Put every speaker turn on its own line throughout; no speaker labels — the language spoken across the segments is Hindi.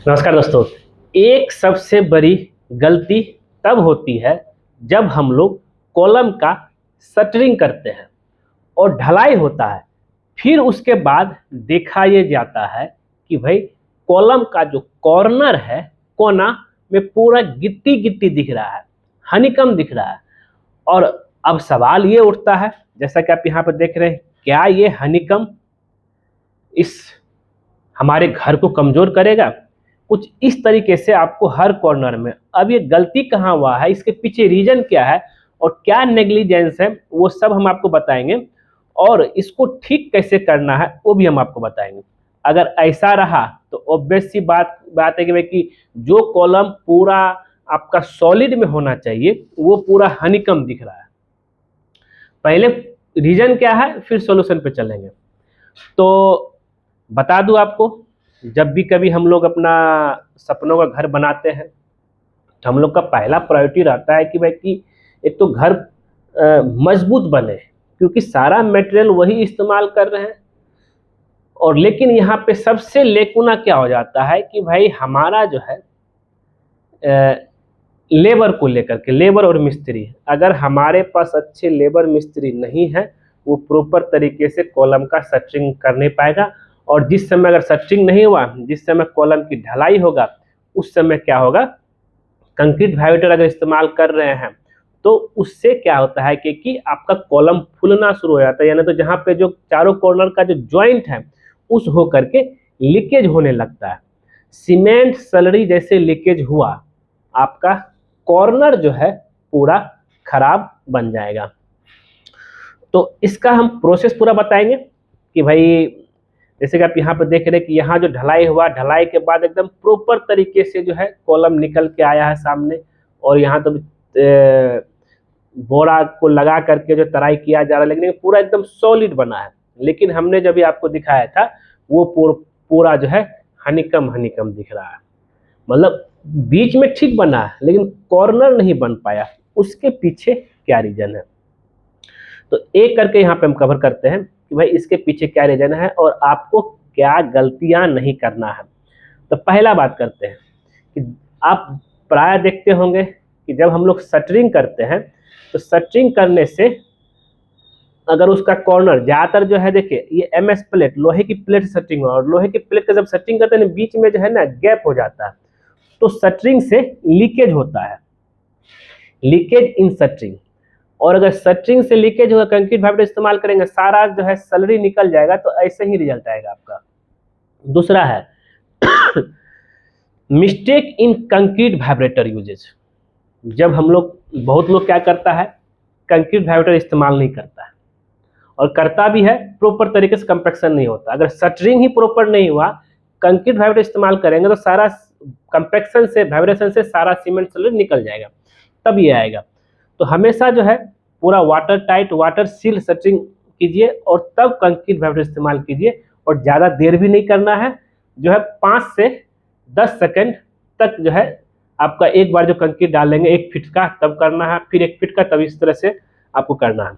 नमस्कार दोस्तों। एक सबसे बड़ी गलती तब होती है जब हम लोग कॉलम का शटरिंग करते हैं और ढलाई होता है। फिर उसके बाद देखा ये जाता है कि भाई कॉलम का जो कॉर्नर है, कोना में पूरा गिट्टी गिट्टी दिख रहा है, हनीकम दिख रहा है। और अब सवाल ये उठता है, जैसा कि आप यहाँ पर देख रहे हैं, क्या ये हनीकम इस हमारे घर को कमजोर करेगा? कुछ इस तरीके से आपको हर कॉर्नर में अब ये गलती कहाँ हुआ है, इसके पीछे रीजन क्या है और क्या नेग्लिजेंस है, वो सब हम आपको बताएंगे। और इसको ठीक कैसे करना है वो भी हम आपको बताएंगे। अगर ऐसा रहा तो ऑब्वियस सी बात है कि भाई कि जो कॉलम पूरा आपका सॉलिड में होना चाहिए वो पूरा हनीकम दिख रहा है। पहले रीजन क्या है, फिर सॉल्यूशन पे चलेंगे। तो बता दूं आपको, जब भी कभी हम लोग अपना सपनों का घर बनाते हैं तो हम लोग का पहला प्रायोरिटी रहता है कि भाई कि एक तो घर मजबूत बने, क्योंकि सारा मटेरियल वही इस्तेमाल कर रहे हैं। और लेकिन यहाँ पे सबसे लेकुना क्या हो जाता है कि भाई हमारा जो है लेबर को लेकर के, लेबर और मिस्त्री, अगर हमारे पास अच्छे लेबर मिस्त्री नहीं है वो प्रॉपर तरीके से कॉलम का शटरिंग कर नहीं पाएगा। और जिस समय अगर शटरिंग नहीं हुआ, जिस समय कॉलम की ढलाई होगा, उस समय क्या होगा, कंक्रीट वाइब्रेटर अगर इस्तेमाल कर रहे हैं तो उससे क्या होता है कि आपका कॉलम फूलना शुरू हो जाता है, यानी तो जहाँ पे जो चारों कॉर्नर का जो ज्वाइंट है उस हो करके लीकेज होने लगता है। सीमेंट स्लरी जैसे लीकेज हुआ, आपका कॉर्नर जो है पूरा खराब बन जाएगा। तो इसका हम प्रोसेस पूरा बताएंगे कि भाई जैसे कि आप यहाँ पर देख रहे हैं कि यहाँ जो ढलाई हुआ, ढलाई के बाद एकदम प्रॉपर तरीके से जो है कॉलम निकल के आया है सामने। और यहाँ तो बोरा को लगा करके जो तराई किया जा रहा है, लेकिन पूरा एकदम सॉलिड बना है। लेकिन हमने जब भी आपको दिखाया था वो पूरा जो है हनीकम हनीकम दिख रहा है। मतलब बीच में ठीक बना है लेकिन कॉर्नर नहीं बन पाया। उसके पीछे क्या रीजन है, तो एक करके यहाँ पे हम कवर करते हैं कि भाई इसके पीछे क्या रीजन है और आपको क्या गलतियां नहीं करना है। तो पहला बात करते हैं कि आप प्राय देखते होंगे कि जब हम लोग शटरिंग करते हैं तो शटरिंग करने से अगर उसका कॉर्नर ज्यादातर जो है, देखिए ये एमएस प्लेट, लोहे की प्लेट शटरिंग, और लोहे की प्लेट का जब शटरिंग करते हैं बीच में जो है ना गैप हो जाता है, तो शटरिंग से लीकेज होता है, लीकेज इन शटरिंग। और अगर शटरिंग से लीकेज होगा, कंक्रीट वाइब्रेटर इस्तेमाल करेंगे, सारा जो है स्लरी निकल जाएगा, तो ऐसे ही रिजल्ट आएगा आपका। दूसरा है mistake in concrete vibrator usages. जब हम लोग, बहुत लोग क्या करता है, कंक्रीट वाइब्रेटर इस्तेमाल नहीं करता है, और करता भी है प्रॉपर तरीके से कंपैक्शन नहीं होता। अगर शटरिंग ही प्रॉपर नहीं हुआ, कंक्रीट वाइब्रेटर इस्तेमाल करेंगे तो सारा कंपैक्शन से, वाइब्रेशन से सारा सीमेंट स्लरी निकल जाएगा, तब ये आएगा। तो हमेशा जो है पूरा water tight, water seal shuttering कीजिए और तब कंक्रीट वाइब्रेटर इस्तेमाल कीजिए। और ज़्यादा देर भी नहीं करना है, जो है 5 से 10 सेकंड तक जो है आपका, एक बार जो कंक्रीट डालेंगे 1 फीट का तब करना है, फिर 1 फीट का, तब इस तरह से आपको करना है।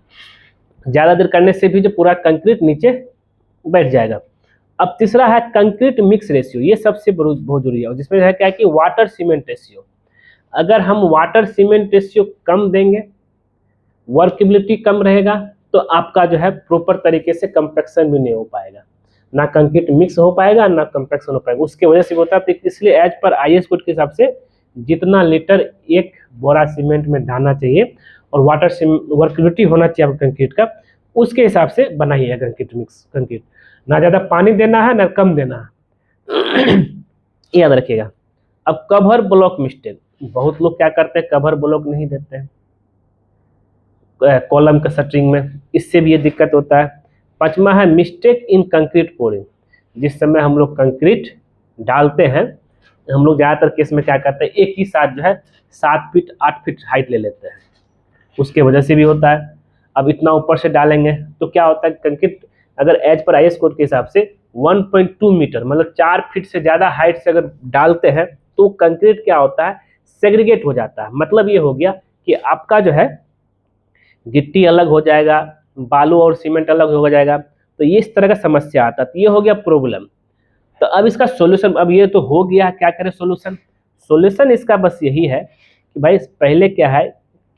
ज़्यादा देर करने से भी जो पूरा कंक्रीट नीचे बैठ जाएगा। अब तीसरा है कंक्रीट मिक्स रेशियो, ये सबसे बहुत जरूरी है, जिसमें है क्या कि वाटर सीमेंट रेशियो। अगर हम वाटर सीमेंट रेशियो कम देंगे, वर्केबिलिटी कम रहेगा, तो आपका जो है प्रॉपर तरीके से कंपैक्शन भी नहीं हो पाएगा, ना कंक्रीट मिक्स हो पाएगा ना कंपैक्शन हो पाएगा। उसके वजह से होता है, इसलिए एज पर आईएस कोड के हिसाब से जितना लीटर एक बोरा सीमेंट में डालना चाहिए और वाटर वर्केबिलिटी होना चाहिए आपका कंक्रीट का, उसके हिसाब से बनाइए कंक्रीट मिक्स। कंक्रीट ना ज़्यादा पानी देना है ना कम देना है, याद रखिएगा। अब कवर ब्लॉक मिस्टेक, बहुत लोग क्या करते हैं, कवर ब्लॉक नहीं देते हैं कॉलम का शटरिंग में, इससे भी ये दिक्कत होता है। पांचवा है मिस्टेक इन कंक्रीट पोरिंग। जिस समय हम लोग कंक्रीट डालते हैं, हम लोग ज़्यादातर केस में क्या करते हैं, एक ही साथ जो है 7 फीट 8 फीट हाइट ले लेते हैं, उसके वजह से भी होता है। अब इतना ऊपर से डालेंगे तो क्या होता है, कंक्रीट अगर एज पर आईएस कोड के हिसाब से 1.2 मीटर, मतलब 4 फीट से ज़्यादा हाइट से अगर डालते हैं तो कंक्रीट क्या होता है, सेग्रीगेट हो जाता है। मतलब ये हो गया कि आपका जो है गिट्टी अलग हो जाएगा, बालू और सीमेंट अलग हो जाएगा, तो ये इस तरह का समस्या आता है। तो ये हो गया प्रॉब्लम। तो अब इसका सॉल्यूशन, अब ये तो हो गया, क्या करें सॉल्यूशन? सॉल्यूशन इसका बस यही है कि भाई पहले क्या है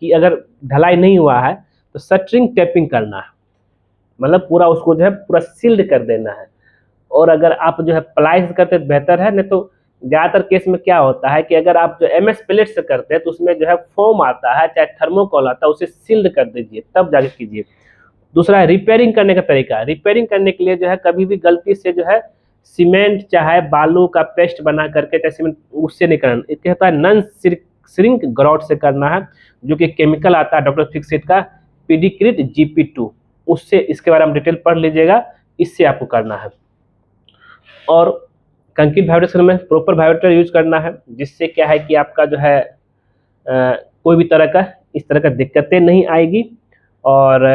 कि अगर ढलाई नहीं हुआ है तो शटरिंग टेपिंग करना है, मतलब पूरा उसको जो है पूरा सील्ड कर देना है। और अगर आप जो है प्लाई से करते तो बेहतर है, नहीं तो ज़्यादातर केस में क्या होता है कि अगर आप जो MS प्लेट से करते हैं तो उसमें जो है फोम आता है, चाहे थर्मोकोल आता है, उसे सील्ड कर दीजिए तब जाके कीजिए। दूसरा है रिपेयरिंग करने का तरीका। रिपेयरिंग करने के लिए जो है कभी भी गलती से जो है सीमेंट चाहे बालू का पेस्ट बना करके, चाहे सीमेंट, उससे नहीं करना। एक होता है नॉन श्रिंक ग्राउट से करना है, जो कि केमिकल आता है डॉक्टर फिक्सिट का पीडिक्रिट GP2, उससे, इसके बारे में डिटेल पढ़ लीजिएगा, इससे आपको करना है। और कंक्रीट वाइब्रेटर में प्रॉपर वाइब्रेटर यूज करना है, जिससे क्या है कि आपका जो है कोई भी तरह का इस तरह का दिक्कतें नहीं आएगी। और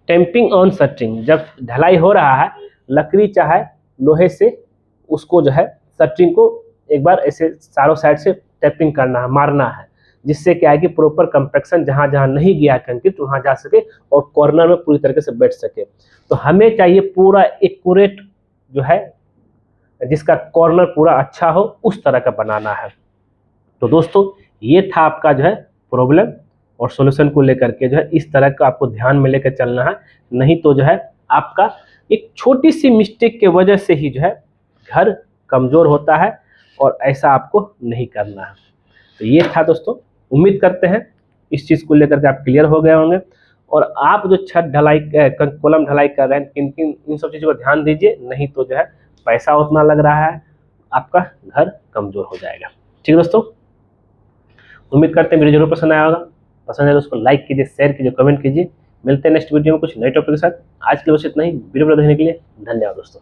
टेम्पिंग ऑन शटरिंग, जब ढलाई हो रहा है लकड़ी चाहे लोहे से उसको जो है शटरिंग को एक बार ऐसे चारों साइड से टेपिंग करना है, मारना है, जिससे क्या है कि प्रॉपर कंपैक्शन जहाँ जहाँ नहीं गया कंक्रीट वहाँ जा सके और कॉर्नर में पूरी तरीके से बैठ सके। तो हमें चाहिए पूरा एक्यूरेट जो है, जिसका कॉर्नर पूरा अच्छा हो, उस तरह का बनाना है। तो दोस्तों ये था आपका जो है प्रॉब्लम, और सॉल्यूशन को लेकर के जो है इस तरह का आपको ध्यान में लेकर चलना है, नहीं तो जो है आपका एक छोटी सी मिस्टेक के वजह से ही जो है घर कमज़ोर होता है, और ऐसा आपको नहीं करना है। तो ये था दोस्तों, उम्मीद करते हैं इस चीज़ को लेकर के आप क्लियर हो गए होंगे। और आप जो छत ढलाई कॉलम ढलाई कर रहे हैं, इन सब चीज़ों पर ध्यान दीजिए, नहीं तो जो है पैसा उतना लग रहा है, आपका घर कमज़ोर हो जाएगा। ठीक है दोस्तों, उम्मीद करते हैं वीडियो जरूर पसंद आया होगा। पसंद है तो उसको लाइक कीजिए, शेयर कीजिए, कमेंट कीजिए। मिलते हैं नेक्स्ट वीडियो में कुछ नए टॉपिक के साथ। आज के लिए बस इतना ही। वीडियो देखने के लिए धन्यवाद दोस्तों।